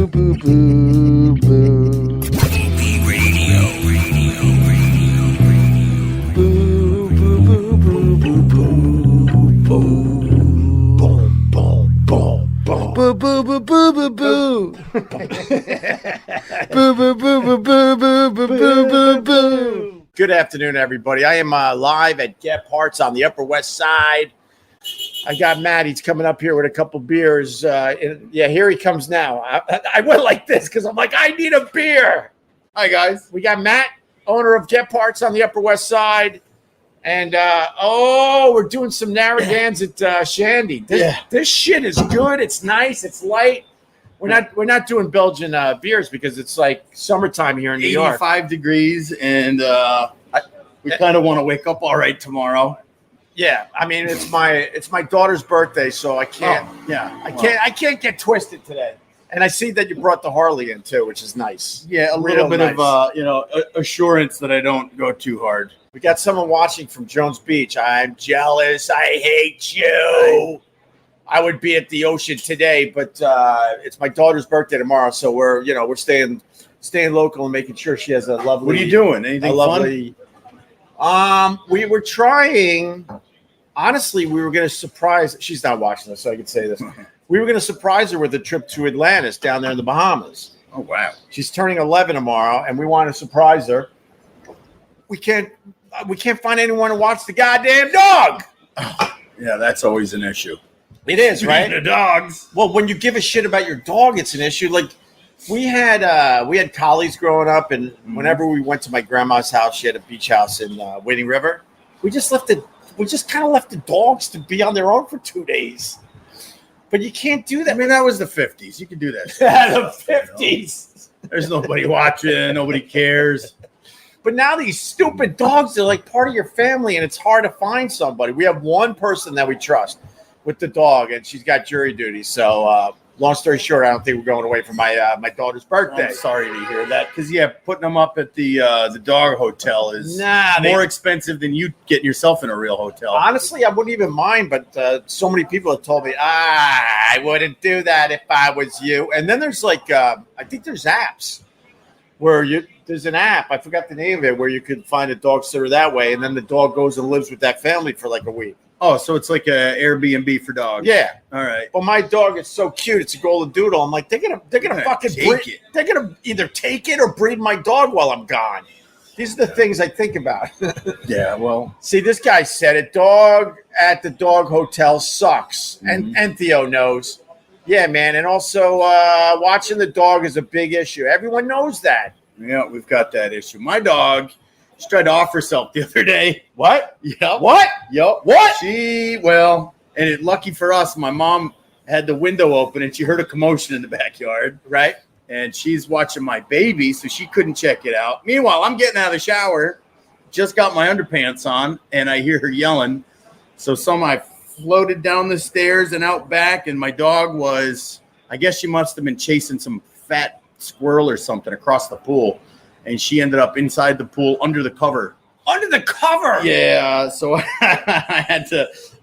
boo, boo, boo, boo. Opie Radio. Boo, boo, boo, boo, boo, boo, boo. Boom, boom, boom, boom. Boo, boo, boo, boo, boo, boo. Boo, boo, boo, boo, boo, boo, boo, boo, boo, boo. Good afternoon, everybody. I am live at Gebhards on the Upper West Side. I got Matt. He's coming up here with a couple beers. Here he comes now. I went like this because I'm like, I need a beer. Hi, guys. We got Matt, owner of Gebhards on the Upper West Side. And, we're doing some Narragansett Shandy. This shit is good. It's nice. It's light. We're not doing Belgian beers because it's like summertime here in New York. 85 degrees, and we kind of want to wake up all right tomorrow. Yeah, I mean it's my daughter's birthday, so I can't. I can't get twisted today. And I see that you brought the Harley in too, which is nice. Yeah, a little bit of assurance that I don't go too hard. We got someone watching from Jones Beach. I'm jealous. I hate you. I would be at the ocean today, but it's my daughter's birthday tomorrow, so we're staying local and making sure she has a lovely. What are you doing? Anything fun? We were trying. Honestly, we were going to surprise. She's not watching this, so I can say this. We were going to surprise her with a trip to Atlantis down there in the Bahamas. Oh wow! She's turning 11 tomorrow, and we want to surprise her. We can't find anyone to watch the goddamn dog. Yeah, that's always an issue. It is, right? The dogs. Well, when you give a shit about your dog, it's an issue. Like we had collies growing up, and whenever we went to my grandma's house, she had a beach house in Wading River. We just kind of left the dogs to be on their own for 2 days. But you can't do that. I mean, that was the 50s. You could do that. The 50s. There's nobody watching. Nobody cares. But now these stupid dogs, they're like part of your family, and it's hard to find somebody. We have one person that we trust with the dog, and she's got jury duty. So, long story short, I don't think we're going away for my daughter's birthday. I'm sorry to hear that, because putting them up at the dog hotel is more expensive than you getting yourself in a real hotel. Honestly, I wouldn't even mind, but so many people have told me I wouldn't do that if I was you. And then there's I think there's apps where there's an app, I forgot the name of it, where you could find a dog sitter that way, and then the dog goes and lives with that family for like a week. Oh, so it's like a Airbnb for dogs. Yeah. All right. Well, my dog is so cute. It's a golden doodle. I'm like, they're gonna fucking take it. They're gonna either take it or breed my dog while I'm gone. These are the things I think about. Yeah. Well, see, this guy said it. Dog at the dog hotel sucks, and Theo knows. Yeah, man. And also, watching the dog is a big issue. Everyone knows that. Yeah, we've got that issue. My dog. She tried to off herself the other day. What? Yep. What? Yep. What? Lucky for us, my mom had the window open and she heard a commotion in the backyard. Right. And she's watching my baby, so she couldn't check it out. Meanwhile, I'm getting out of the shower, just got my underpants on, and I hear her yelling. So I floated down the stairs and out back, and my dog I guess she must have been chasing some fat squirrel or something across the pool. And she ended up inside the pool under the cover. Under the cover? Yeah. So I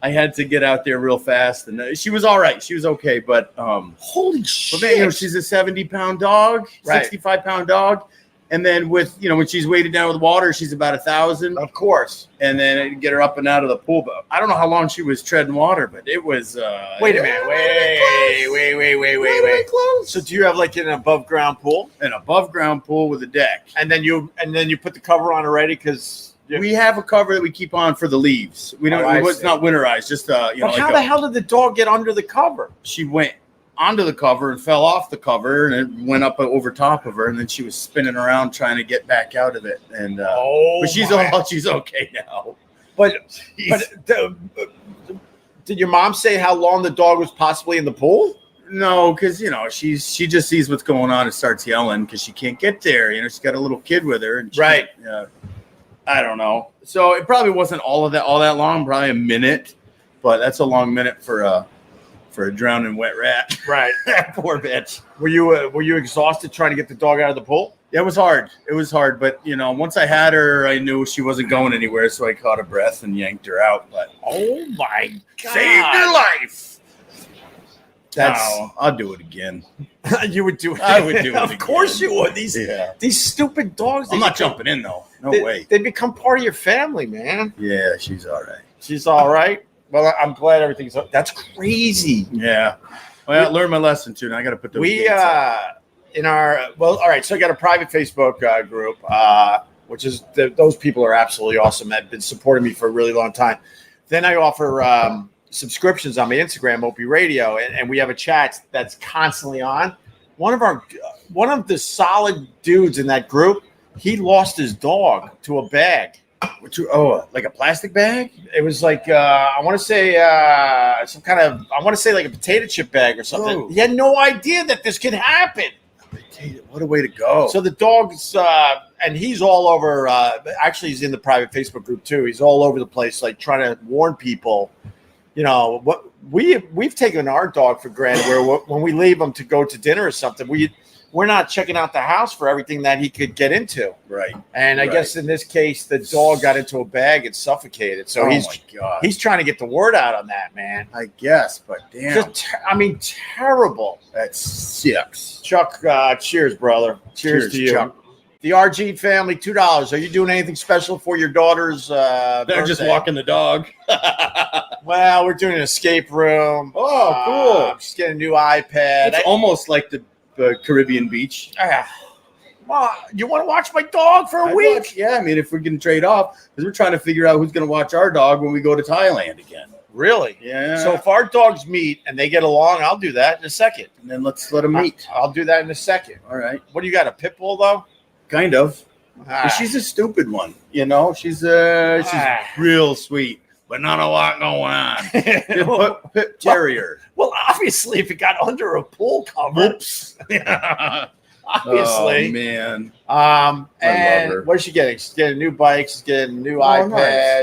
had to get out there real fast, and she was all right. She was okay, but holy shit! But man, she's a 70-pound dog, right. 65-pound dog, and then with when she's weighted down with water, she's about 1,000. Of course. And then I get her up and out of the pool. But I don't know how long she was treading water, but it was. Wait a minute! Wait! Close. So do you have like an above ground pool? An above ground pool with a deck, and then you put the cover on already because. We have a cover that we keep on for the leaves. We don't. It's not winterized. Just But how the hell did the dog get under the cover? She went onto the cover and fell off the cover, and it went up over top of her, and then she was spinning around trying to get back out of it. And but she's okay now. But did your mom say how long the dog was possibly in the pool? No, because she just sees what's going on and starts yelling because she can't get there. She's got a little kid with her, and right. I don't know. So it probably wasn't all that long, probably a minute, but that's a long minute for a drowning wet rat. Right. Poor bitch. Were you exhausted trying to get the dog out of the pool? It was hard. But once I had her, I knew she wasn't going anywhere, so I caught a breath and yanked her out. But oh my God. Saved her life. I'll do it again. You would do it. I would do it Of again. course you would. These stupid dogs. I'm not jumping in though. No way. They become part of your family, man. Yeah, she's all right. She's all right. Well, I'm glad everything's. That's crazy. Yeah. Well, I learned my lesson too. Now I got to put those. In our all right. So I got a private Facebook group, which is those people are absolutely awesome. Have been supporting me for a really long time. Then I offer subscriptions on my Instagram, Opie Radio, and we have a chat that's constantly on. One of the solid dudes in that group, he lost his dog to a bag. Like a plastic bag? It was like I want to say some kind of like a potato chip bag or something. Oh. He had no idea that this could happen. What a way to go! So the dog's and he's all over. Actually, he's in the private Facebook group too. He's all over the place, like trying to warn people. You know what we've taken our dog for granted. Where when we leave him to go to dinner or something, we're not checking out the house for everything that he could get into. Right. And I guess in this case, the dog got into a bag and suffocated. So he's trying to get the word out on that, man. I guess, but damn. Terrible. That sucks. Chuck, cheers, brother. Cheers to you. Chuck. The RG family, $2. Are you doing anything special for your daughter's They're just walking the dog. Well, we're doing an escape room. Oh, cool. She's getting a new iPad. It's almost like the Caribbean beach. Well, you want to watch my dog for a week? Yeah, I mean, if we can trade off, because we're trying to figure out who's going to watch our dog when we go to Thailand again. Really? Yeah. So if our dogs meet and they get along, I'll do that in a second. And then let's let them meet. I'll do that in a second. All right. What do you got, a pit bull, though? Kind of. She's a stupid one, you know. She's real sweet, but not a lot going on. Pit terrier. Well, obviously, if it got under a pool cover. Whoops. Obviously. Oh, man. And what is she getting? She's getting a new bike. She's getting a new iPad.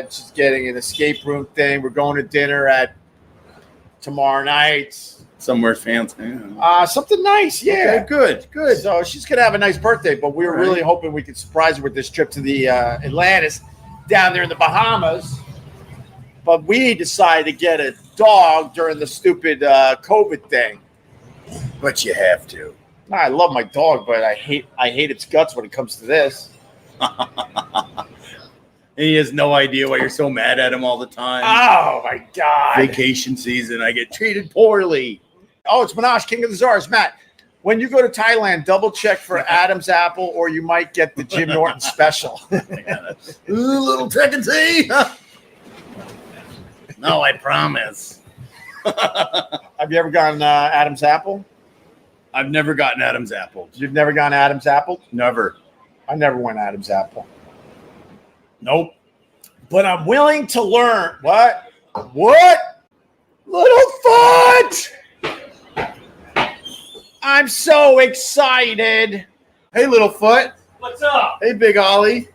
Nice. She's getting an escape room thing. We're going to dinner tomorrow night. Somewhere fancy. Something nice. Yeah. Okay, good. So she's going to have a nice birthday, but we were really hoping we could surprise her with this trip to the Atlantis down there in the Bahamas. But we decided to get a dog during the stupid COVID thing. But you have to. I love my dog, but I hate its guts when it comes to this. And he has no idea why you're so mad at him all the time. Oh, my God. Vacation season. I get treated poorly. Oh, it's Minaj, King of the Czars. Matt, when you go to Thailand, double check for Adam's apple or you might get the Jim Norton special. Ooh, little trick and see. No, I promise. Have you ever gotten Adam's apple? I've never gotten Adam's apple. You've never gone Adam's apple? Never. I never went Adam's apple. Nope. But I'm willing to learn. What? Little foot! I'm so excited. Hey, little foot. What's up? Hey, Big Ollie.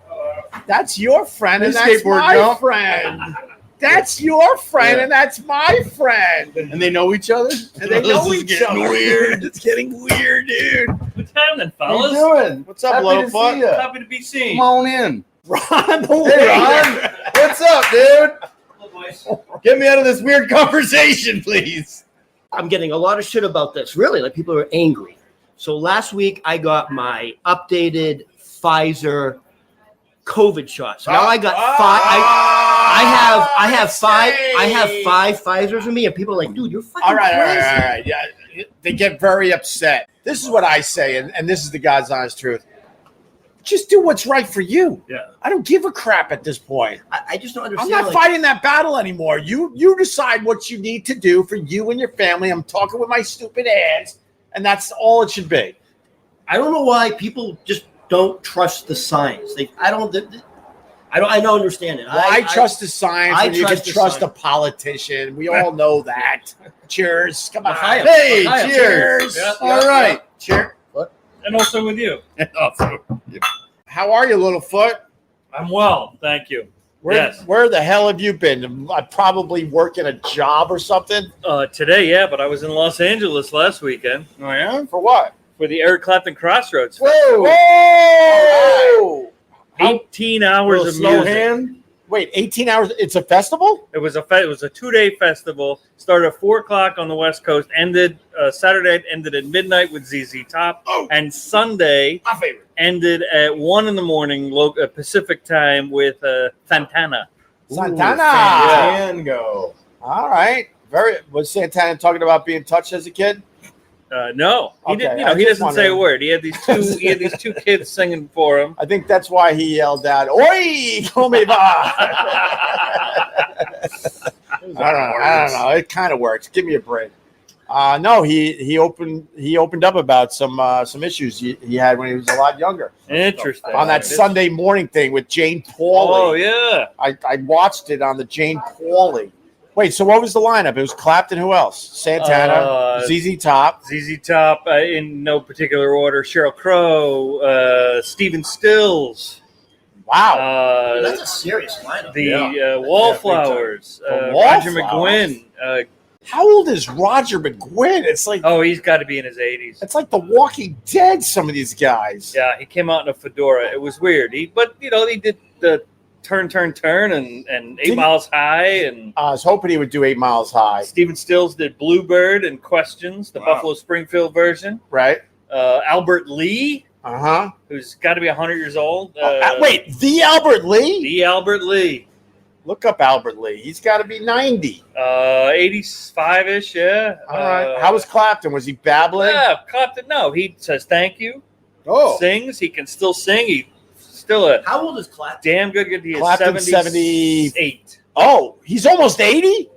That's your friend, and Hey, that's skateboard my jump. friend. That's your friend, and that's my friend. And they know each other? And they know This is each getting other. weird. It's getting weird, dude. What's happening, How you fellas? doing? What's up, Happy little to foot? see ya. Happy to be seen. Come on in. Ron, Hey, Ron. What's up, dude? Hello, boys. Get me out of this weird conversation, please. I'm getting a lot of shit about this. Really, like people are angry. So last week I got my updated Pfizer COVID shot. So now I got five. I have five Pfizers in me, and people are like, "Dude, you're fucking all right. crazy." Yeah, they get very upset. This is what I say, and this is the God's honest truth. Just do what's right for you. Yeah. I don't give a crap at this point. I just don't I'm understand. not fighting that battle anymore. You decide what you need to do for you and your family. I'm talking with my stupid ass, and that's all it should be. I don't know why people just don't trust the science. I don't understand it. Well, I trust the science. I and you can trust the trust a science. politician. We all know that. Cheers. Come on. L'chaim. Hey, L'chaim. cheers. Yeah, All right. Cheers. And also with you. How are you, little foot? I'm well, thank you. Where the hell have you been? I probably working a job or something. Today, yeah, but I was in Los Angeles last weekend Oh, yeah? For what? for the Eric Clapton Crossroads. Whoa. Whoa! 18 hours of Slow music. hand. Wait, 18 hours? It's a festival? It was a 2-day festival. Started at 4:00 on the West Coast. Ended Saturday. Ended at midnight with ZZ Top. Oh. And Sunday My favorite. ended at 1 a.m. Pacific time with Santana. Santana. Fango. All right. Was Santana talking about being touched as a kid? No, he Okay, didn't. I He just doesn't say a wondered. word. He had these two kids singing for him. I think that's why he yelled out, "Oi, come va." I don't know. It kind of works. Give me a break. No, he opened up about some issues he had when he was a lot younger. Interesting. On that Sunday morning thing with Jane Pauley. Oh yeah. I watched it on the Jane Pauley. Wait, so what was the lineup? It was Clapton. Who else? Santana, ZZ Top. ZZ Top, in no particular order. Sheryl Crow, Stephen Stills. Wow. That's a serious lineup. The Wallflowers. The Roger Wallflowers. McGuinn. How old is Roger McGuinn? It's like He's got to be in his 80s. it's like The Walking Dead. Some of these guys. Yeah, he came out in a fedora. It was weird. He did the Turn and 8 Miles High, and I was hoping he would do 8 Miles High. Stephen Stills did Bluebird and Questions, the Buffalo Springfield version. Right. Albert Lee, who's got to be 100 years old. Wait, the Albert Lee? The Albert Lee. Look up Albert Lee. He's got to be 90. 85-ish, yeah. All right. How was Clapton? Was he babbling? Yeah, Clapton, no. He says thank you. Oh. Sings. He can still sing. He's still a How old is Clapton? damn good. He is Clapton, 78. Oh, he's almost 80?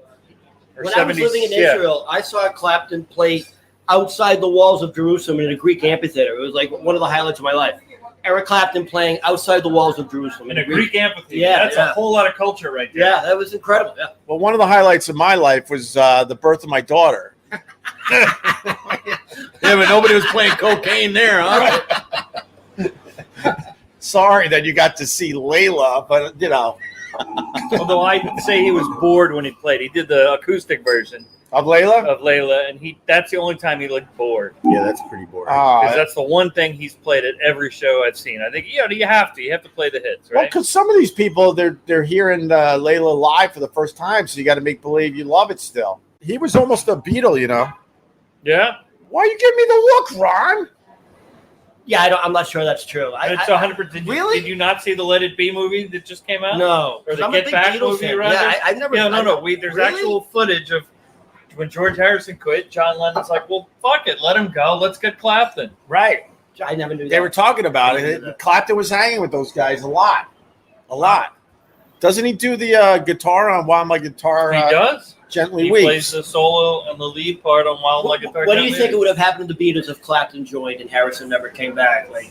Or When I was living in 70, yeah. Israel, I saw Clapton play outside the walls of Jerusalem in a Greek amphitheater. It was like one of the highlights of my life. Eric Clapton playing outside the walls of Jerusalem In a Greek amphitheater. Yeah, That's yeah. a whole lot of culture right there. Yeah, that was incredible. Yeah. Well, one of the highlights of my life was the birth of my daughter. Yeah, but nobody was playing cocaine there, huh? Sorry that you got to see Layla, but Although I'd say he was bored when he played. He did the acoustic version of Layla. of Layla, and that's the only time he looked bored. Yeah, that's pretty boring. Because that's the one thing he's played at every show I've seen. I think, you have to play the hits, Well, right? because some of these people they're hearing Layla live for the first time, so you got to make believe you love it still. He was almost a Beatle, Yeah. Why you give me the look, Ron? Yeah, I'm not sure that's true. It's 100%. Really? Did you not see the Let It Be movie that just came out? No. Or the I'm a Get big Back Beatles movie, fan. rather? Yeah, I've never. Yeah, no. Really? There's actual footage of when George Harrison quit. John Lennon's like, well, fuck it. Let him go. Let's get Clapton. Right. I never knew that. They were talking about it. Clapton was hanging with those guys a lot. Doesn't he do the guitar on While My Guitar He does. Gently He Weeps? plays the solo and the lead part on Wild Like Guitar. What do you think it would have happened to the Beatles if Clapton joined and Harrison never came back? Like,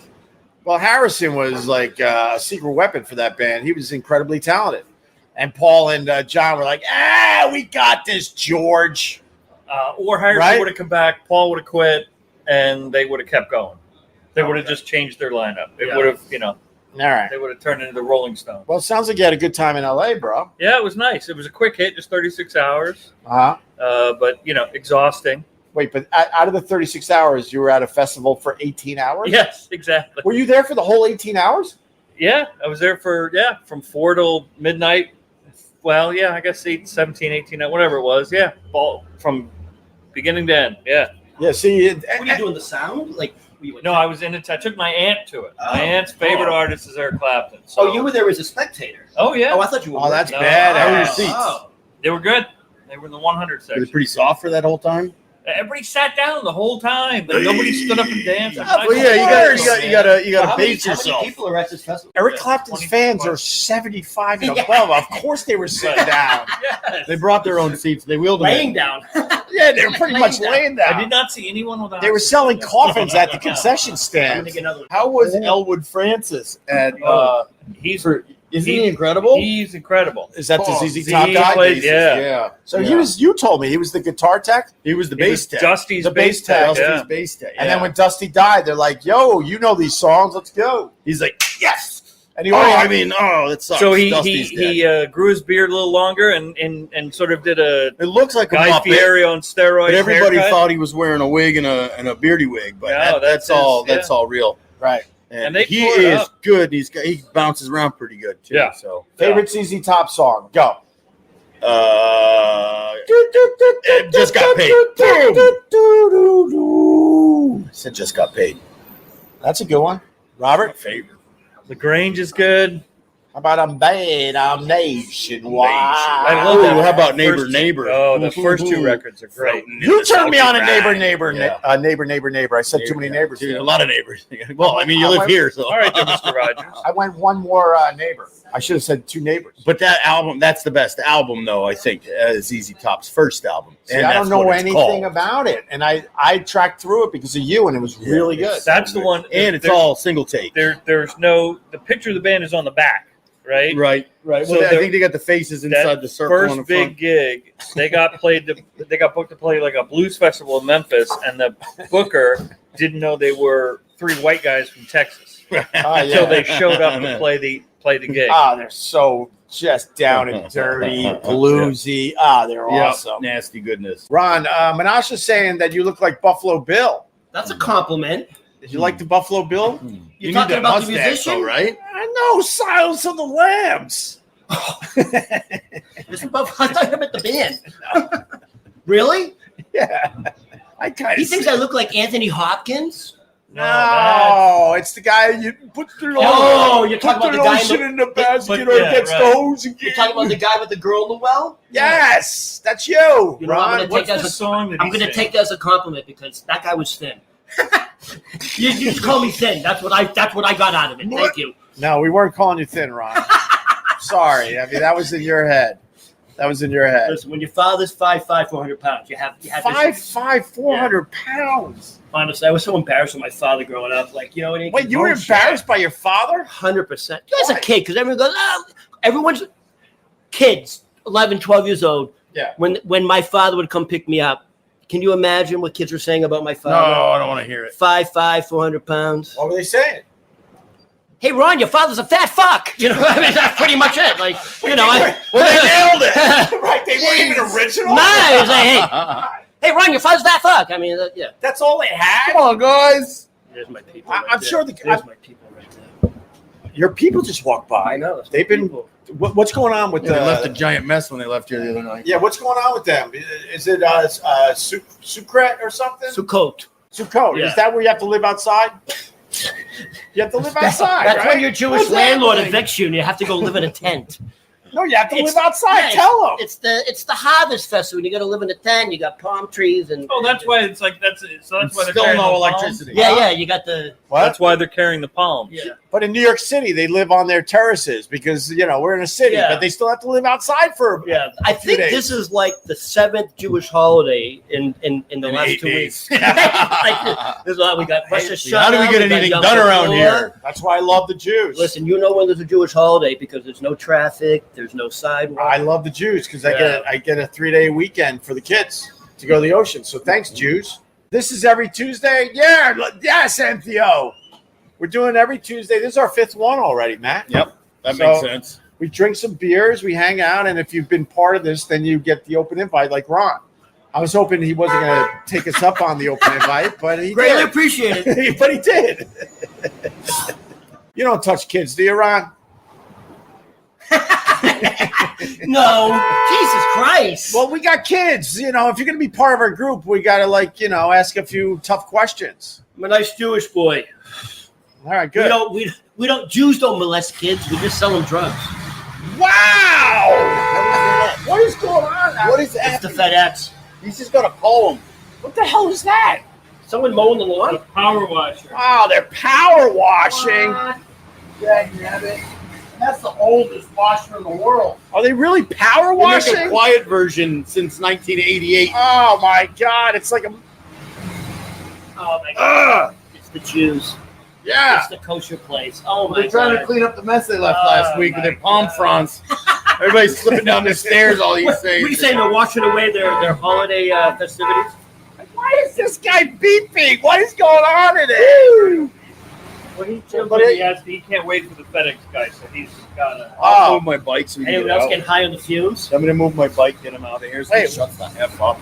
Well, Harrison was like a secret weapon for that band. He was incredibly talented. And Paul and John were like, we got this, George. Or Harrison Right? would have come back, Paul would have quit, and they would have kept going. They would have just changed their lineup. It would have, All right. they would have turned into the Rolling Stones. Well, it sounds like you had a good time in L.A., bro. Yeah, it was nice. It was a quick hit, just 36 hours. Uh-huh. But, exhausting. Wait, but out of the 36 hours, you were at a festival for 18 hours? Yes, exactly. Were you there for the whole 18 hours? Yeah, I was there from 4 till midnight. Well, yeah, I guess 17, 18, whatever it was. Yeah, from beginning to end. Yeah. Yeah, see. what are you doing? The sound? Like, No, I was I took my aunt to it. My aunt's favorite artist is Eric Clapton. So. Oh, you were there as a spectator. Oh, yeah. Oh, I thought you were. Oh, that's No. bad. How were your Oh. seats? Oh. They were good. They were in the 100 Was section. it pretty soft for that whole time? Everybody sat down the whole time. But nobody stood up and danced. Well, yeah, you gotta How many pace yourself. people are at this festival? Eric Clapton's 20, fans are 75 and above. Of course they were sitting down. Yes. They brought their own seats. They wheeled them laying in. down. Yeah, they were pretty much laying I down. did not see anyone without. They were selling coffins at the Yeah. concession I'm gonna stand. get another. How was Elwood Francis at? He's Isn't he incredible? He's incredible. Is that the Oh, ZZ Z Top guy? played- yeah. yeah. So he was. You told me he was the guitar tech, He was the He bass was tech. Dusty's The bass bass tech. tech. Dusty's Yeah. bass tech. and yeah. then when Dusty died, they're like, "Yo, you know these songs? Let's go!" he's like, yes. And he That sucks. So Dusty's dead. he grew his beard a little longer and sort of did a It looks like a Guy Muppet, Fieri on steroids. but everybody haircut. thought he was wearing a wig and a beardy wig. But No, that's that's all. his- That's all real. right. And they he tore it is up. good. He bounces around pretty good too. Yeah. So Favorite ZZ Top song? Go. Just got paid. Boom. Said just got paid. That's a good one. Robert? Favorite. LaGrange is good. How about I'm bad, I'm nationwide? I love that. How about Neighbor First- Neighbor? Oh, the first two records are great. You turned me on a neighbor. Yeah. Neighbor. I said too many neighbors. Dude, a lot of neighbors. Well, I mean, you I live went- here, so All right, there, Mr. Rogers. I went one more neighbor. I should have said two neighbors. But that album, that's the best album, though, I think, ZZ Top's first album. See, I don't know anything about it. And I tracked through it because of you, and it was really good. That's the one. And it's there's- all single take. There's no. The picture of the band is on the back, right? Right. So Well, I think they got the faces inside the circle on first the big front. gig, they got booked to play like a blues festival in Memphis, and the booker didn't know they were three white guys from Texas until they showed up to play the gig. They're so just down and dirty, bluesy. They're awesome. Nasty goodness. Ron, Menashe's saying that you look like Buffalo Bill. That's a compliment. Did you like the Buffalo Bill? You're talking about the musician, right? I know, Silence of the Lambs. This is about, I thought you meant the band. Really? Yeah. I kind He of thinks I look like Anthony Hopkins. No, it's the guy you put the You're talking about the guy in the basket but- or yeah, gets right. the hose again. You're talking about the guy with the girl in the well? Yes, that's you, You know, Ron. I'm What's gonna the take song that I'm going to take that as a compliment because that guy was thin. you just call me thin. That's what I got out of it. Thank you. No, we weren't calling you thin, Ron. Sorry. I mean, that was in your head. Listen, when your father's 5'5", 400 pounds, you have 5'5", 400 pounds. Honestly, I was so embarrassed with my father growing up. Like, you know what I mean? Wait, you were embarrassed by your father? 100%. As a Why? kid, because everyone goes, everyone's kids, 11, 12 years old. Yeah. When my father would come pick me up, can you imagine what kids were saying about my No, father? I don't want to hear it. 5'5", 400 pounds. What were they saying? Hey, Ron, your father's a fat fuck. You know, I mean, that's pretty much it. Like, you know, Well, they nailed it. Right, they weren't even original. Nah, it's like, hey, Ron, your father's fat fuck. I mean, yeah. That's all they had? Come on, guys. There's my people. I'm sure There's my people right there. Your people just walked by. I know. They've been. What's going on with They left a giant mess when they left here the other night. Yeah, what's going on with them? Is it Sucret or something? Sukkot. Sukkot. Yeah. Is that where you have to live outside? You have to live outside. That's right? when your Jewish What's that landlord thing? evicts you and you have to go live in a tent. No, you have to It's- live outside. yeah, Tell them. It's the harvest festival. You got to live in a tent. You got palm trees and Oh, that's why it's like that's why they're Still carrying no the electricity. yeah. You got the That's why they're carrying the palms. yeah. But in New York City, they live on their terraces because we're in a city, Yeah. but they still have to live outside for. Yeah, I think days. this is like the 7th Jewish holiday in the last 8 2 days. weeks. Like, this is why we got Rosh Hashanah, How do we get got anything Yom done around Kippur. here? That's why I love the Jews. Listen, you know when there's a Jewish holiday because there's no traffic, there's no sidewalk. I love the Jews because Yeah. I get a 3-day weekend for the kids to go to the ocean. So thanks, Jews. This is every Tuesday. Yeah, yes, MTO. We're doing every Tuesday. This is our 5th one already, Matt. Yep, that So- makes sense. We drink some beers, we hang out, and if you've been part of this, then you get the open invite like Ron. I was hoping he wasn't going to take us up on the open invite, but he Greatly did. appreciate it. But he did. You don't touch kids, do you, Ron? No, Jesus Christ. Well, we got kids. If you're going to be part of our group, we got to ask a few tough questions. I'm a nice Jewish boy. All right, good. We don't Jews don't molest kids. We just sell them drugs. Wow! What is going on? What is It's the that? FedEx. He's just got a poem. What the hell is that? Someone mowing the The lawn. power washer. Oh, they're power washing. That's the oldest washer in the world. Are they really power They make a washing? quiet version since 1988. Oh my God! It's like a. Oh my God. Ugh. It's the Jews. Yeah. It's the kosher place. Oh my They're trying God. to clean up the mess they left Oh, last week with my their palm God. fronds. Everybody's slipping down the stairs. All he's What saying. are you saying? They're washing away their holiday festivities? Why is this guy beeping? What is going on in it? Well, he can't wait for the FedEx guy, so he's got to. I'll move my bike so we can Anyone get else out. getting high on the fumes? I'm gonna move my bike, get him out of here. So Hey. he shuts the F up.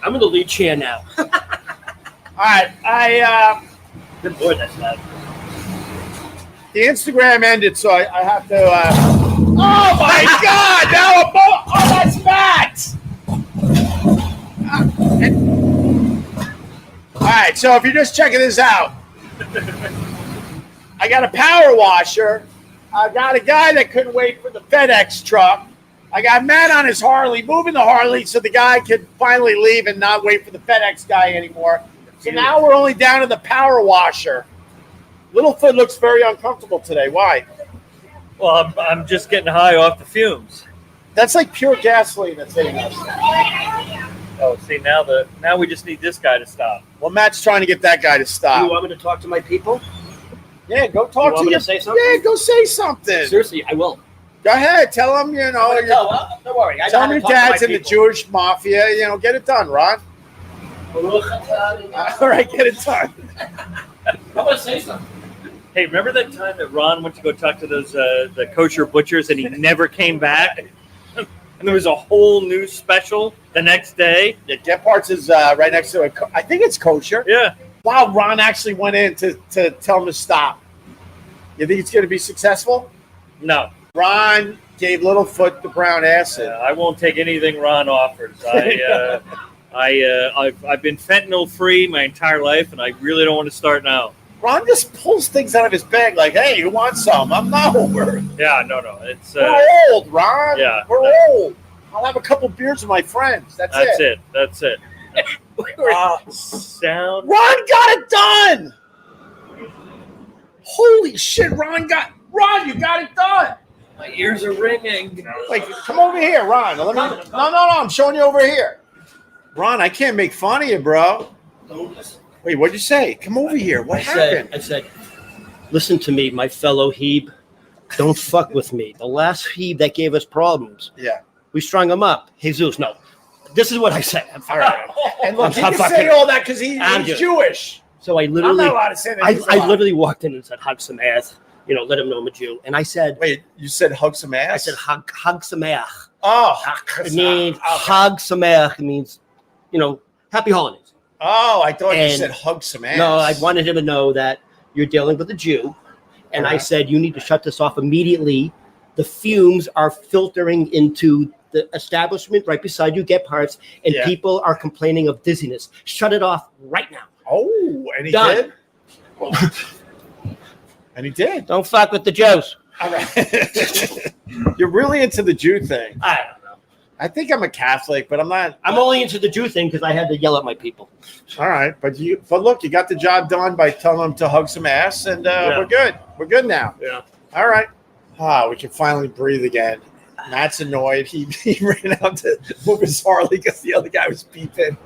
I'm in the lead chair now. All right, Good Lord, that's not. The Instagram ended, so I have to. Oh my God! Now that's Matt. All right, so if you're just checking this out, I got a power washer. I got a guy that couldn't wait for the FedEx truck. I got Matt on his Harley, moving the Harley so the guy could finally leave and not wait for the FedEx guy anymore. So now we're only down to the power washer. Littlefoot looks very uncomfortable today. Why? Well, I'm just getting high off the fumes. That's like pure gasoline that's hitting us. Oh, see, now we just need this guy to stop. Well, Matt's trying to get that guy to You stop. want me to talk to my people? Yeah, go talk You want to me your. to say something? Yeah, go say something. Seriously, I will. Go ahead, tell them. You know, Don't worry. I know tell how them to your talk to my dad's in the people. Jewish mafia. You know, get it done, Ron. All right, get it done. I want to say something. Hey, remember that time that Ron went to go talk to those the kosher butchers and he never came back? And there was a whole new special the next day. Yeah, Gebhards is right next to it. I think it's kosher. Yeah. Wow, Ron actually went in to tell him to stop. You think it's going to be successful? No. Ron gave Littlefoot the brown acid. I won't take anything Ron offers. I've been fentanyl free my entire life, and I really don't want to start now. Ron just pulls things out of his bag like, hey, you want some? I'm not over. Yeah, no. It's We're old, Ron. Yeah. We're old. I'll have a couple beers with my friends. That's it. That's it. Sound. Ron got it done. Holy shit, Ron, you got it done. My ears are ringing. Like, come over here, Ron. No, I'm showing you over here. Ron, I can't make fun of you, bro. Wait, what'd you say? Come over here. What happened? I said, listen to me, my fellow Hebe. Don't fuck with me. The last Hebe that gave us problems, Yeah. we strung him up. Jesus, no. This is what I said. All right. And look, he I'm can say fucking- all that because he's Jewish. Jewish. So I I'm literally, not allowed to say that. I literally walked in and said, hug some ass. You know, let him know I'm a Jew. And I said, Wait, you said hug some ass? I said, hug some ass. Oh. It means hug some ass. It means, you know, happy holidays. Oh, I thought you And- said hug some ass. No, I wanted him to know that you're dealing with a Jew. And I Alright. said, you need to shut this off immediately. The fumes are filtering into the establishment right beside you, Gebhards, and Yeah. people are complaining of dizziness. Shut it off right now. Oh, and he Done. did? And he did. Don't fuck with the Jews. All right. You're really into the Jew thing. I don't know. I think I'm a Catholic, but I'm not. I'm only into the Jew thing because I had to yell at my people. All right, but look, you got the job done by telling them to hug some ass, and we're good. We're good now. Yeah. All right. We can finally breathe again. Matt's annoyed. He ran out to move his Harley because the other guy was beeping.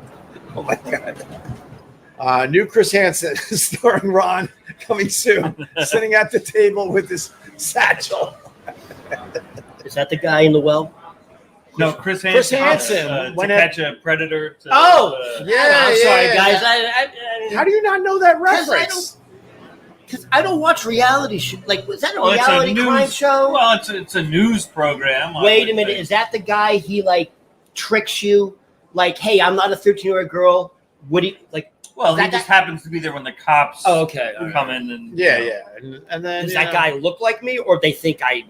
Oh my god. New Chris Hansen starring Ron coming soon, sitting at the table with his satchel. Is that the guy in the well? No, Chris Hansen. Chris Hansen, to when catch a predator. To, Yeah, I'm sorry, yeah. guys. I How do you not know that 'Cause reference? Because I don't watch reality show. Like, was that a Well, it's a reality crime news show? Well, it's a news program. I Wait would a minute. think. Is that the guy? He like tricks you. Like, hey, I'm not a 13-year-old girl. What do you like? Well, he that just guy- happens to be there when the cops Oh, okay. all right. come in and Yeah. And then Does that guy look like me, or they think I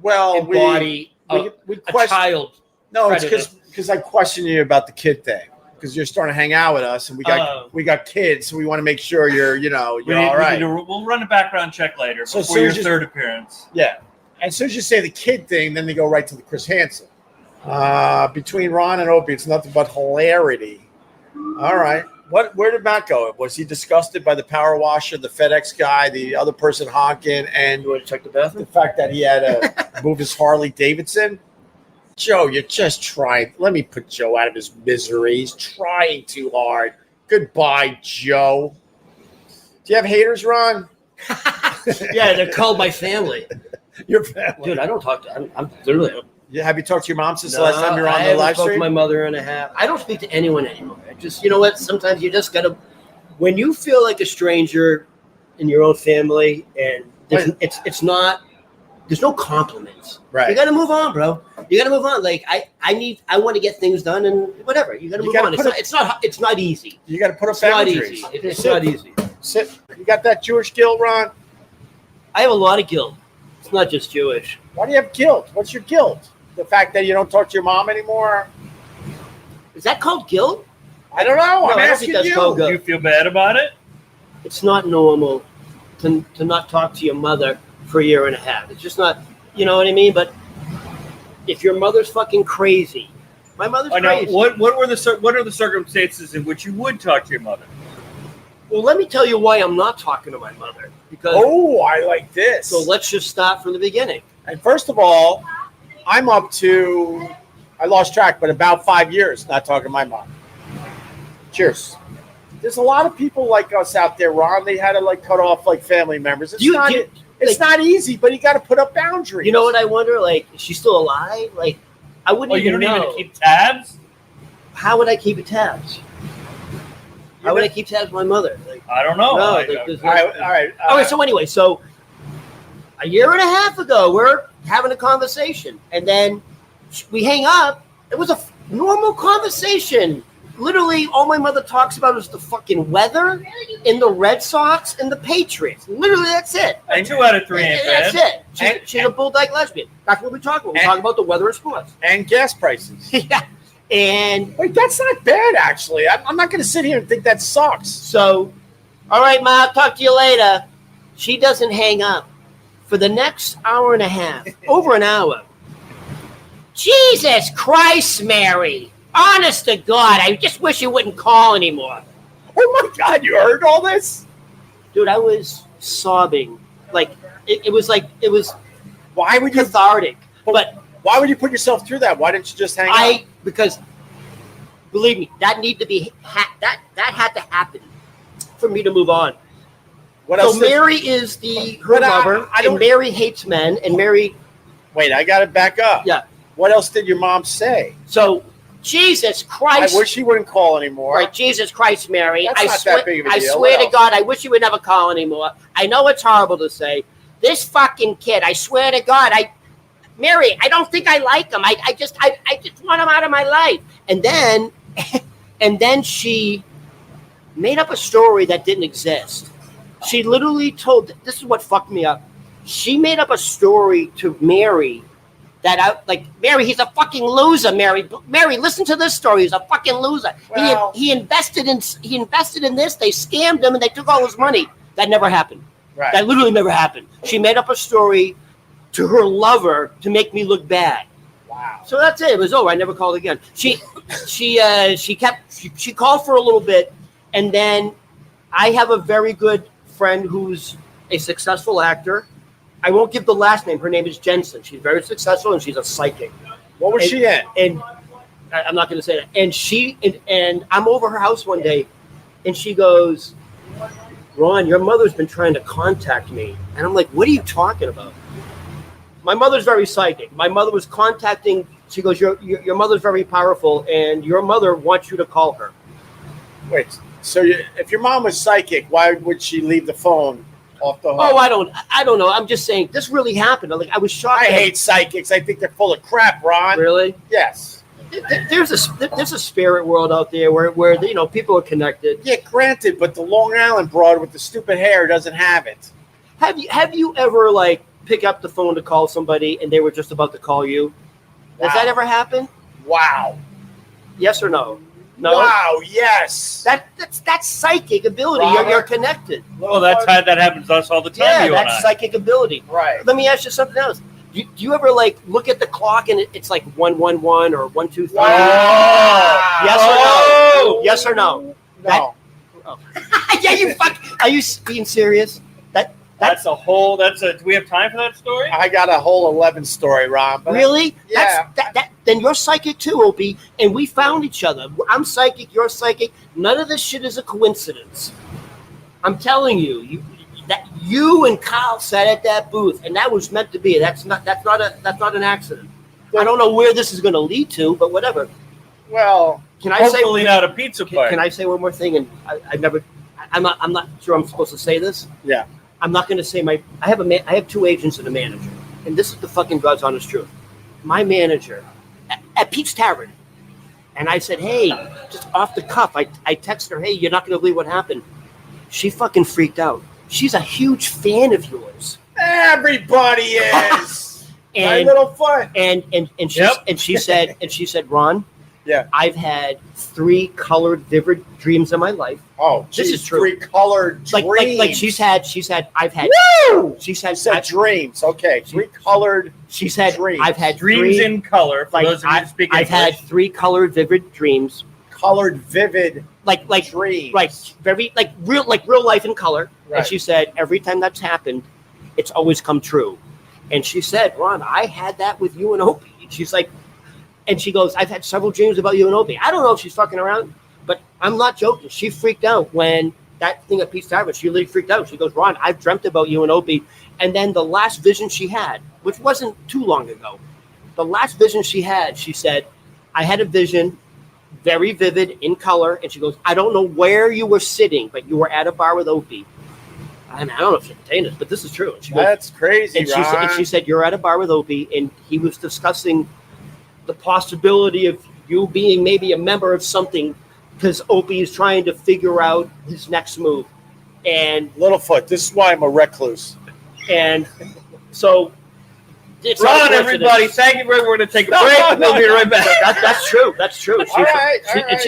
Well, embody we a question. child? No, it's predator. because I questioned you about the kid thing because you're starting to hang out with us and Oh. we got kids, so we want to make sure you're all we right. we'll run a background check later So before your soon as- third appearance. Yeah. As soon as you say the kid thing, then they go right to the Chris Hansen. Between Ron and Opie, it's nothing but hilarity. All right. Where did Matt go? Was he disgusted by the power washer, the FedEx guy, the other person honking, and You want to check the the bathroom? fact that he had to move his Harley Davidson? Joe, you're just trying. Let me put Joe out of his misery. He's trying too hard. Goodbye, Joe. Do you have haters, Ron? Yeah, they're called my family. Your family. Dude, I don't talk to. I'm literally. Yeah, have you talked to your mom since the last time you were on I the haven't live spoken to stream? my mother in a half. I don't speak to anyone anymore. I just, you know what? Sometimes you just gotta. When you feel like a stranger in your own family, and it's not. There's no compliments. Right. You got to move on, bro. You got to move on. Like I want to get things done, and whatever. You got to You move gotta on. put It's not easy. You got to put up It's not boundaries. easy. It's not easy. Sit. You got that Jewish guilt, Ron? I have a lot of guilt. It's not just Jewish. Why do you have guilt? What's your guilt? The fact that you don't talk to your mom anymore? Is that called guilt? I don't know. No, I'm I don't asking think that's you. called guilt. You feel bad about it? It's not normal to not talk to your mother for a year and a half. It's just not, you know what I mean? But if your mother's fucking crazy, my mother's I know. crazy. What are the circumstances in which you would talk to your mother? Well, let me tell you why I'm not talking to my mother. Because Oh, I like this. so let's just start from the beginning. And first of all, I'm up to, I lost track, but about 5 years not talking to my mom. Cheers. There's a lot of people like us out there, Ron. They had to like cut off like family members. It's not easy, but you got to put up boundaries. You know what I wonder? Like, is she still alive? Like, I wouldn't Oh, you even don't know. even keep tabs? How would I keep tabs? How would I keep tabs with my mother? Like, I don't know. no, All right. okay, so anyway, so a year and a half ago, we're having a conversation, and then we hang up. It was a normal conversation. Literally, all my mother talks about is the fucking weather and the Red Sox and the Patriots. Literally, that's it. And 2 out of 3 ain't That's bad. it. She's a bulldog lesbian. That's what we talk about. We talk about the weather and sports. And gas prices. Yeah. And Wait, that's not bad, actually. I'm not going to sit here and think that sucks. so, all right, Ma, I'll talk to you later. She doesn't hang up for the next hour and a half, over an hour. Jesus Christ, Mary. Honest to God, I just wish you wouldn't call anymore. Oh, my God, you heard all this? Dude, I was sobbing. Like, it was Why would you cathartic. But Why would you put yourself through that? Why didn't you just hang up? Because, believe me, that need to be, that had to happen for me to move on. What So else? Mary is her But I lover, don't- and Mary hates men, and Mary, Wait, I got to back up. yeah. What else did your mom say? So, Jesus Christ. I wish she wouldn't call anymore. Right, Jesus Christ, Mary. That's I not swear, that big of a I deal. swear What to God, I wish you would never call anymore. I know it's horrible to say. This fucking kid, I swear to God, Mary, I don't think I like him. I just want him out of my life. And then she made up a story that didn't exist. She literally told, this is what fucked me up. She made up a story to Mary Mary, he's a fucking loser, Mary. Mary, listen to this story. He's a fucking loser. Well, he invested in this. They scammed him and they took all his money. That never happened. right. That literally never happened. She made up a story to her lover to make me look bad. Wow. So that's it. It was over. I never called again. She called for a little bit, and then I have a very good friend who's a successful actor. I won't give the last name. Her name is Jensen. She's very successful, and she's a psychic. What was she in? And I'm not going to say that. And and I'm over her house one day, and she goes, "Ron, your mother's been trying to contact me." And I'm like, "What are you talking about?" My mother's very psychic. My mother was contacting. She goes, "Your mother's very powerful, and your mother wants you to call her." Wait. So if your mom was psychic, why would she leave the phone off the hook? Oh, I don't know. I'm just saying this really happened. I was shocked. I hate psychics. I think they're full of crap, Ron. Really? Yes. There's a spirit world out there where people are connected. Yeah, granted, but the Long Island broad with the stupid hair doesn't have it. Have you ever pick up the phone to call somebody and they were just about to call you? Has that ever happened? Wow. Yes or no? No. Wow. Yes. That's psychic ability. Robert. You're connected. Well, that happens to us all the time. Yeah, you and that's I. psychic ability. Right. Let me ask you something else. Do you ever look at the clock and it's like 111 or 123? Wow. Yes or no? Yes or no? No. Yeah, you fuck. Are you being serious? Do we have time for that story? I got a whole 11 story, Ron. But Really? Yeah. Then you're psychic too, Opie, and we found each other. I'm psychic, you're psychic. None of this shit is a coincidence. I'm telling you, you and Kyle sat at that booth, and that was meant to be. That's not an accident. I don't know where this is going to lead to, but whatever. Well, Can I Hopefully say? not a pizza party. Can I say one more thing? And I'm not sure I'm supposed to say this. yeah. I'm not going to say I have two agents and a manager, and this is the fucking God's honest truth. My manager at Pete's Tavern, and I said, "Hey," just off the cuff, I text her, "Hey, you're not going to believe what happened." She fucking freaked out. She's a huge fan of yours. Everybody is. My And little foot. and she Yep. and she said, Ron, Yeah. I've had 3 colored vivid dreams in my life. Oh, This geez, is true. 3 colored Like dreams. she's had I've had Woo! she's I had said dreams. Okay, 3 colored. she said dreams. I've had Dreams 3, in color. For like those of you who speak I've had English. 3 colored vivid dreams. Colored vivid Like dreams. right, very like real life in color. Right. And she said every time that's happened, it's always come true. And she said, Ron, I had that with you and Opie. She's like, and she goes, I've had several dreams about you and Opie. I don't know if she's fucking around, but I'm not joking. She freaked out when that thing at Pete's Tavern. She literally freaked out. She goes, Ron, I've dreamt about you and Opie. And then the last vision she had, which wasn't too long ago, the last vision she had, she said, I had a vision, very vivid in color. And she goes, I don't know where you were sitting, but you were at a bar with Opie. I mean, I don't know if she's contained this, but this is true. And she goes, That's crazy, and she said, you're at a bar with Opie, and he was discussing the possibility of you being maybe a member of something because Opie is trying to figure out his next move. And Littlefoot, this is why I'm a recluse. so it's Ron, unfortunate. everybody, thank you. We're going to take a No, break. no, no, We'll be right back. That's true. That's true. All right.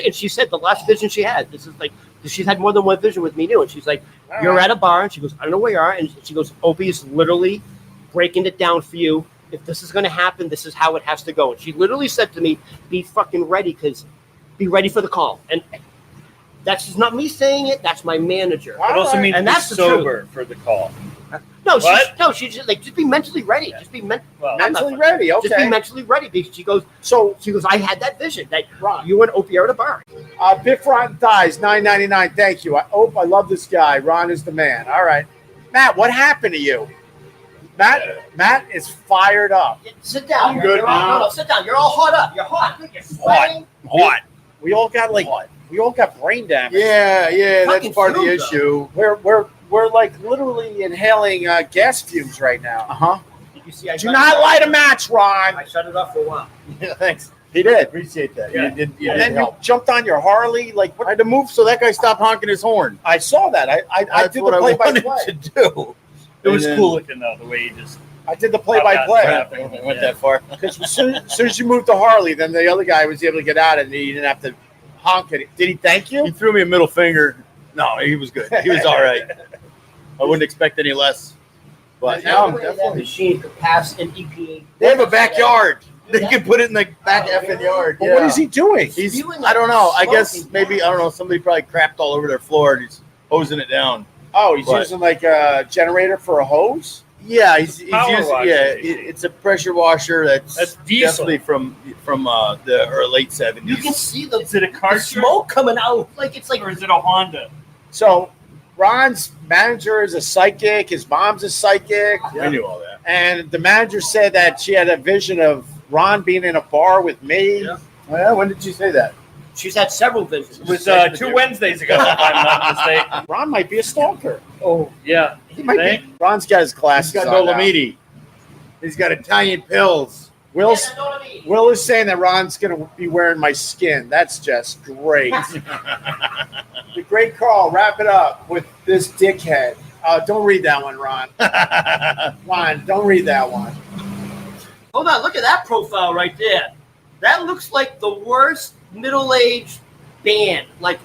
And she said the last vision she had, this is like, she's had more than one vision with me too. And she's like, you're at a bar, and she goes, I don't know where you are. And she goes, Opie is literally breaking it down for you. If this is going to happen, this is how it has to go. And she literally said to me, be fucking ready, because be ready for the call. And that's just not me saying it. That's my manager. It also means And be that's the sober for the call. She's just like, just be mentally ready. Just be Well, Mentally ready. Just be Okay. mentally ready. Because she goes, So, I had that vision that Ron, you and Opie are at a bar. Biff Rotten Thighs, $9.99. Thank you. I love this guy. Ron is the man. All right. Matt, what happened to you? Matt is fired up. Sit down. I'm good, man. No, sit down. You're all hot up. You're hot. You're sweating. Hot. We all got brain damage. Yeah, that's Fucking part of the fumes, issue. We're like literally inhaling gas fumes right now. Uh-huh. Did you see? I Do shut not it off? light a match, Ron. I shut it off for a while. Yeah, thanks. He did. Appreciate that. Yeah. You did And then you help. jumped on your Harley. Like I what? had to move so that guy stopped honking his horn. I saw that. I That's did what the I wanted play-by-play. to do. it was And then- cool looking, though, the way you just. I did the play-by-play. Yeah. I went that far. Because as soon as you moved to Harley, then the other guy was able to get out and he didn't have to honk it. Did he thank you? He threw me a middle finger. No, he was good. He was all right. I wouldn't expect any less. But There's now no I'm way that definitely. machine could pass an EPA. They have a backyard. They could put it in the back effing yard. But Yeah. what is he doing? He's. Spewing I don't know. I smoking guess maybe I don't know. Somebody probably crapped all over their floor and he's hosing it down. Oh, he's What? using like a generator for a hose? Yeah, he's Power using. washer, Yeah, basically. it's a pressure washer that's diesel. definitely from the late You can '70s. see the Is it a car smoke coming out. Like it's like or is it a Honda? So Ron's manager is a psychic. His mom's a psychic. I knew all that. And the manager said that she had a vision of Ron being in a bar with me. Yeah. Oh, yeah, when did you say that? she's had several visions. It was 2 Wednesdays ago, if I'm not mistaken. Ron might be a stalker. Oh, yeah. He might Think? be. Ron's got his He's glasses got on now. Dolomiti. He's got Italian pills. Will's, Yeah, that's what I mean. Will is saying that Ron's going to be wearing my skin. That's just great. The great call. Wrap it up with this dickhead. Don't read that one, Ron. Ron, don't read that one. Hold on, look at that profile right there. That looks like the worst middle-aged band. Like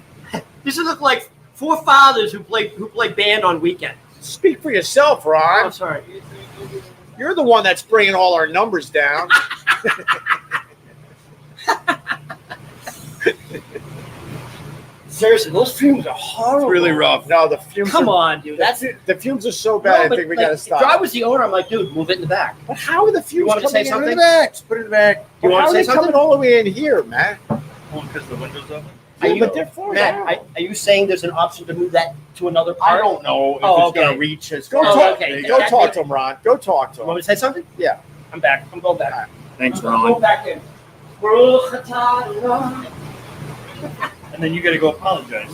this look like 4 fathers who play band on weekends. Speak for yourself, Oh, Ron. sorry. You're the one that's bringing all our numbers down. Seriously, those fumes are horrible. It's really rough. No, the fumes. Come are, on, dude. That's the fumes are so bad. I think we got to If I stop. was the owner, I'm like, dude, move it in the back. But how are the fumes want me to coming say in? Put it in something? the back. Just put it in the back. You want How to are say they coming something? all the way in here, man? Because the window's open. Are Yeah, you, but they're far Matt, out. are you saying there's an option to move that to another I part? don't know if Oh, it's gonna okay. reach as Go Oh, far. talk. okay. Go talk to him, Ron. Go talk to You want him. me to say something? Yeah. I'm back. I'm going back. Thanks, I'm going Ron. back in. And then you got to go apologize.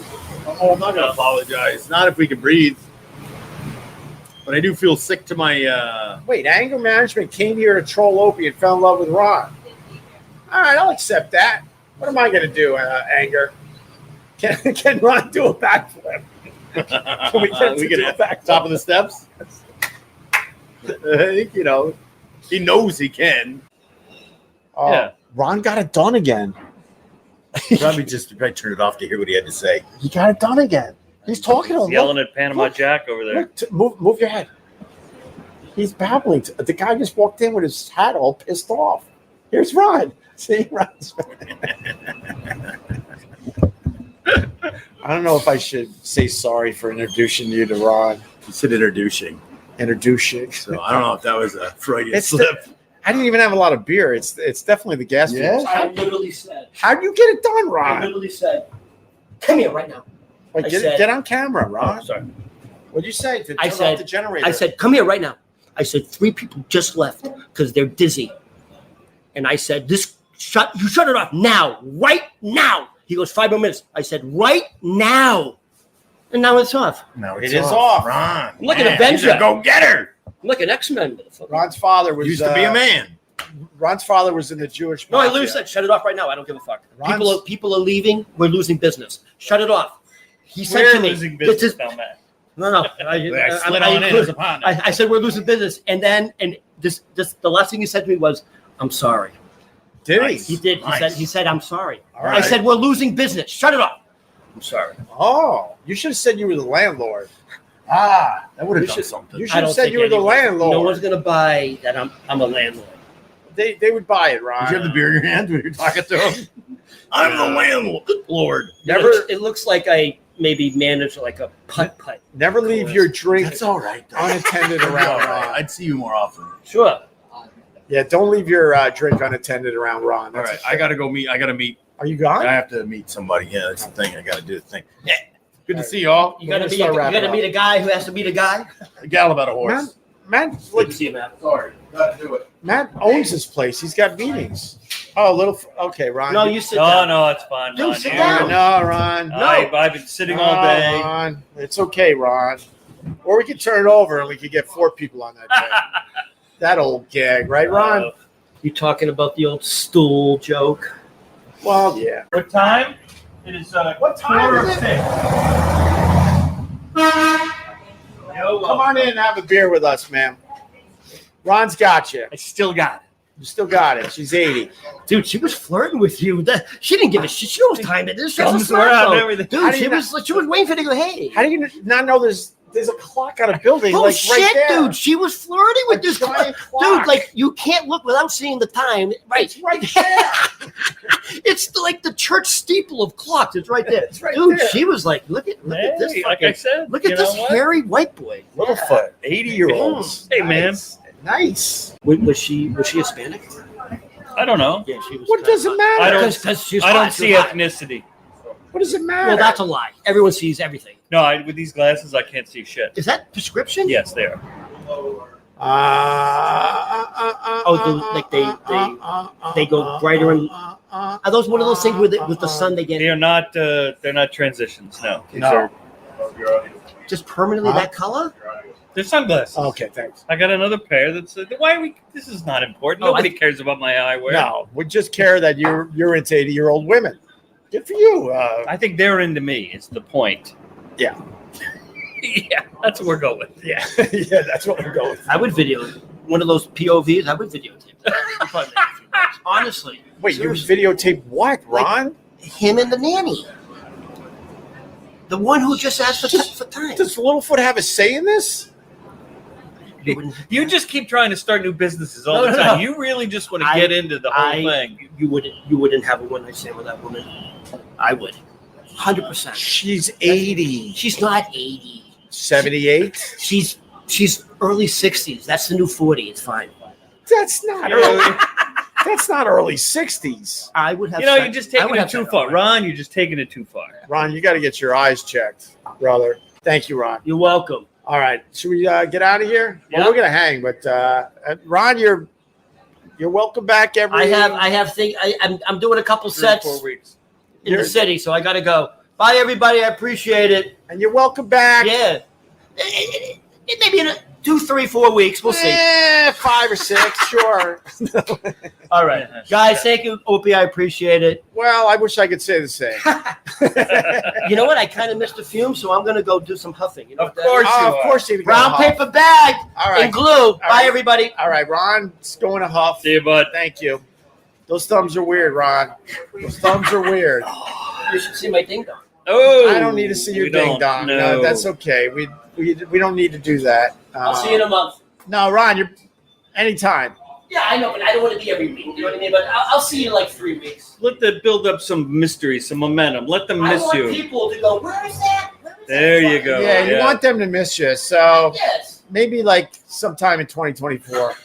Oh, I'm not gonna apologize. Not if we can breathe. But I do feel sick to my. Wait, anger management came here to troll Opie and fell in love with Ron. All right, I'll accept that. What am I going to do, anger? Can Ron do a backflip? Can we get We to get the back top of the steps. You know, he knows he can. Oh, Yeah. Ron got it done again. Probably turn it off to hear what he had to say. He got it done again. He's talking to He's him. yelling at Panama Jack over there. Move your head. He's babbling. The guy just walked in with his hat all pissed off. Here's Ron. See, Ron's. I don't know if I should say sorry for introducing you to Ron. He said introducing. Introducing. So I don't know if that was a Freudian It's slip. I didn't even have a lot of beer. It's definitely the gas. Yeah? fumes. I literally said. How'd you get it done, I Ron? literally said, "Come here right now." Like, I get, said- get on camera, Ron. Oh, sorry. What'd you say? To I turn said- off the generator. I said, "Come here right now." I said, 3 people just left because they're dizzy. And I said, you shut it off now, right now. He goes, 5 more minutes. I said, right now. And now it's off. No, It is off. Ron. Look at Man, Avenger. he's a go-getter. Look at X-Men. motherfucker. Ron's father was Used to be a man. Ron's father was in the Jewish. No, I mafia. literally said, shut it off right now. I don't give a fuck. Ron's- People are leaving. We're losing business. Shut it off. He said We're to me, losing this business is- now, Matt. No. I slid on in as a partner. I said we're losing business, and this the last thing he said to me was, "I'm sorry." Did Nice. He did. Nice. He said, "I'm sorry." All right. I said, "We're losing business. Shut it off." I'm sorry. Oh, you should have said you were the landlord. That would You have done should, something. you I should have don't said think you were the anyone- landlord. No one's gonna buy that. I'm a landlord. They would buy it, Ron. Did you have the beer in your hand when you were talking to him? I'm the landlord. Never- It looks like I maybe manage like a putt. Never leave your drink That's all right. though. unattended That'd be all around right. Ron. I'd see you more often. Sure. Yeah, don't leave your drink unattended around Ron. All That's right, I gotta go meet. I gotta meet. Are you gone? I have to meet somebody. Yeah, that's the thing. I gotta do the thing. Yeah. Good to see y'all. You gotta We're be. gonna You start gotta wrapping meet a guy who has to meet a guy. A gal about a horse. Man, Good like, to see you, man. Sorry, gotta do it. Matt owns his place. He's got meetings. Oh, okay, Ron. No, you sit No, down. no, it's fine. Dude, Ron. sit You- down. No, Ron. I've been sitting all No, day. Ron. It's okay, Ron. Or we could turn it over and we could get 4 people on that day. That old gag, right, Ron? You talking about the old stool joke? Well, yeah. What time? It is What time is it? Come on in and have a beer with us, ma'am. Ron's got you. I still got it. You still got it. She's 80. Dude, she was flirting with you. She didn't give a shit. She knows time it is. She has a Thumbs were out and smartphone. everything. How Dude, do you she was waiting for you to go, hey. How do you not know there's a clock on a building Oh like shit, right there? dude. She was flirting with this giant clock. clock. Dude, like you can't look without seeing the time. Right. It's right there. It's like the church steeple of clocks. It's right there. It's right Dude, there. she was like, look at this Hey, like fucking, I said, look at you this know what? hairy white boy. Littlefoot, 80-year-olds. Hey, man. Nice. Was she Hispanic? I don't know. Yeah, she was. What does it matter? I don't- Because she's I don't hot, see she's hot. ethnicity. What does it matter? Well, that's a lie. Everyone sees everything. No, with these glasses, I can't see shit. Is that prescription? Yes, they are. They go brighter and. Are those one of those things with the sun they get They are not. They're not transitions. No, these No. are. just permanently that color? They're sunglasses. Okay, thanks. I got another pair that's. Why are we? This is not important. Oh, Nobody cares about my eyewear. No, we just care that you're into 80-year-old women. Good for you. I think they're into me. Is the point? Yeah. Yeah, that's what we're going with. Yeah, yeah, that's what we're going with. I would video one of those POVs. I would videotape that. I'd probably make a few bucks. Honestly, Wait, you seriously. videotape what, Ron? Him and the nanny. The one who just asked for time. Does Littlefoot have a say in this? You wouldn't- You just keep trying to start new businesses all No, the no, time. no. You really just want to get into the whole thing. You wouldn't have a one night stand with that woman. I would, 100%. She's 80. She's not 80. 78? She's early 60s. That's the new 40. It's fine. That's not early. That's not early 60s. I would have. You know, sex- you're just I taking would it have too sex- far. Ron, you're just taking it too far. Ron, you got to get your eyes checked, brother. Thank you, Ron. You're welcome. All right, should we get out of here? Well, Yeah. we're gonna hang, but Ron, you're welcome back every. I have thing. I'm doing a couple 3 or sets 4 weeks. in the city, so I got to go. Bye, everybody. I appreciate it. and you're welcome back. Yeah. It may be 2, 3, 4 weeks. We'll see. 5 or 6, sure. All right, guys. Thank you, Opie. I appreciate it. Well, I wish I could say the same. You know what? I kind of missed the fumes, so I'm gonna go do some huffing. You know, Of course you Of are. course you brown paper bag All right. and glue. Bye, right. everybody. All right, Ron's going to huff. See you, bud. Thank you. Those thumbs are weird, Ron. Those thumbs are weird. You should see my ding dong. Oh, I don't need to see your we ding don't. dong. No. No, that's okay. We don't need to do that. I'll see you in a month. No, Ron, you're anytime. Yeah, I know, but I don't want to be every week. You know what I mean? But I'll see you in like 3 weeks. Let them build up some mystery, some momentum. Let them I miss want you. people to go, where is that? Where is There that? you go. Yeah, you yeah. want them to miss you. So Yes. maybe like sometime in 2024.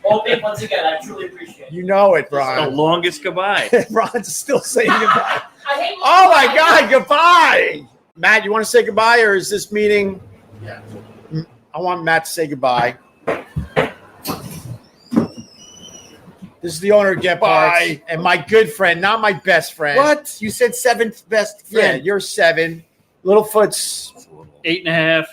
Opie, once again, I truly appreciate it. You know it, The Ron. longest goodbye. Ron's still saying goodbye. I hate Oh my God, goodbye. Matt, you want to say goodbye, or is this meeting? Yeah. I want Matt to say goodbye. This is the owner of Gebhards Bye. and my good friend, not my best friend. What? You said 7th best Yeah, friend. you're 7. Littlefoot's. 8.5.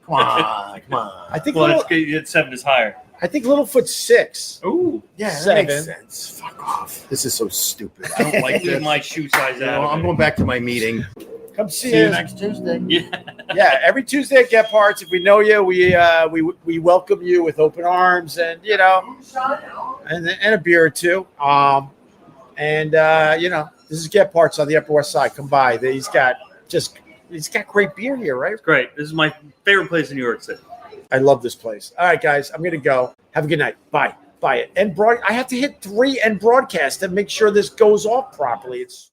Come on, come on. I think. Well, Little, it's 7 is higher. I think Littlefoot's 6. Ooh. Yeah, that 7. makes sense. Fuck off. This is so stupid. I don't like Leave this. my shoe size You out. know, of I'm it. going back to my meeting. Come see, See you us. next Tuesday. Yeah. Yeah, every Tuesday at Gebhards. If we know you, we welcome you with open arms, and you know, and a beer or two. You know, this is Gebhards on the Upper West Side. Come by. He's got great beer here, right? Great. This is my favorite place in New York City. I love this place. All right, guys, I'm gonna go. Have a good night. Bye. Bye. I have to hit 3 and broadcast to make sure this goes off properly. It's